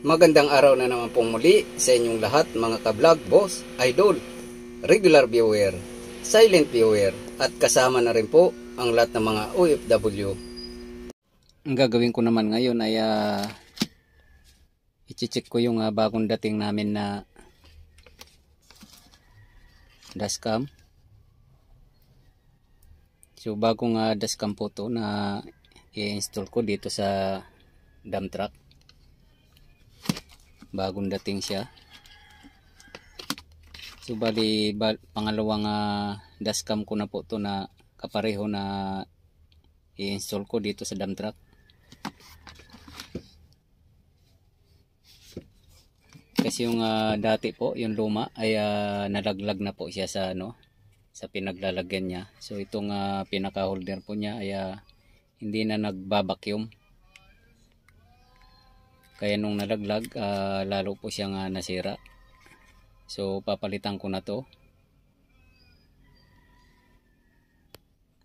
Magandang araw na naman pong muli sa inyong lahat mga ka-vlog, boss, idol, regular viewer, silent viewer at kasama na rin po ang lahat ng mga OFW. Ang gagawin ko naman ngayon ay i-check ko yung bagong dating namin na dashcam. So bagong dashcam po to na i-install ko dito sa dump truck. Bagong dating siya. So bali pangalawang dashcam ko na po to na kapareho na i-install ko dito sa dump truck. Kasi yung dati po, yung luma ay nalaglag na po siya sa sa pinaglalagyan niya. So itong pinaka holder po niya ay hindi na nagbabacuum. Kaya nung nalaglag, lalo po siyang nasira. So papalitan ko na to.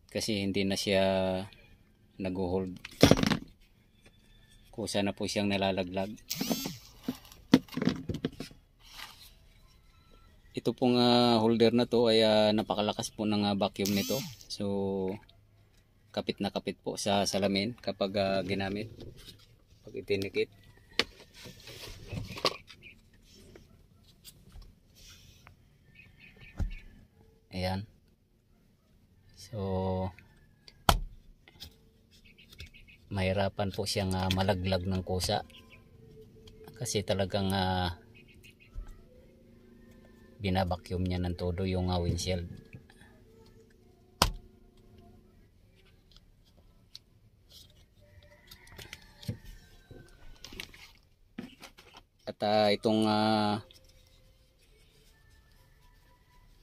Kasi hindi na siya nag-hold. Kusa na po siyang nalalaglag. Ito pong holder na to ay napakalakas po ng vacuum nito. So kapit na kapit po sa salamin kapag ginamit. Pag itinikit. Ayan. So mahirapan po siyang malaglag ng kusa. Kasi talagang binabacuum niya ng todo yung windshield. At itong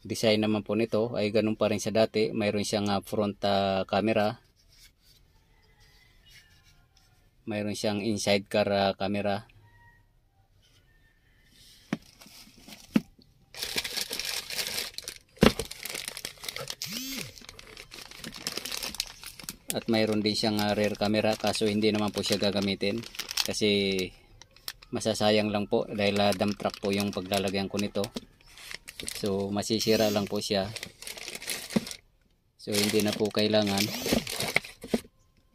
design naman po nito ay ganun pa rin sa dati. Mayroon siyang front camera. Mayroon siyang inside car camera. At mayroon din siyang rear camera, kaso hindi naman po siya gagamitin kasi masasayang lang po dahil dump truck po yung paglalagyan ko nito. So masisira lang po siya. So hindi na po kailangan.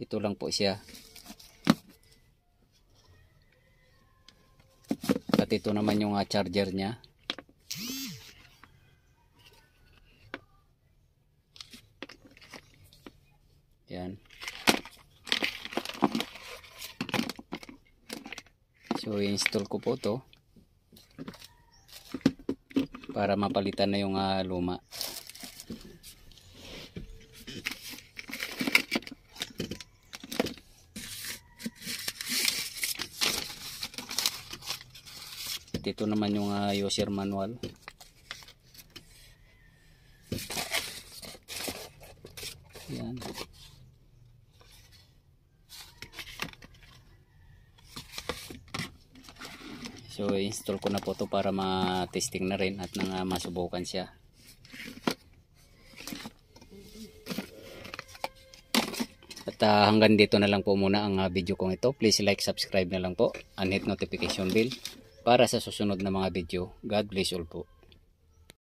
Ito lang po siya. At ito naman yung charger niya. Yan. So i-install ko po to para mapalitan na yung luma. At ito naman yung user manual. Yan. So install ko na po to para ma-testing na rin at nang masubukan siya. At hanggang dito na lang po muna ang video kong ito. Please like, subscribe na lang po and hit notification bell para sa susunod na mga video. God bless all po.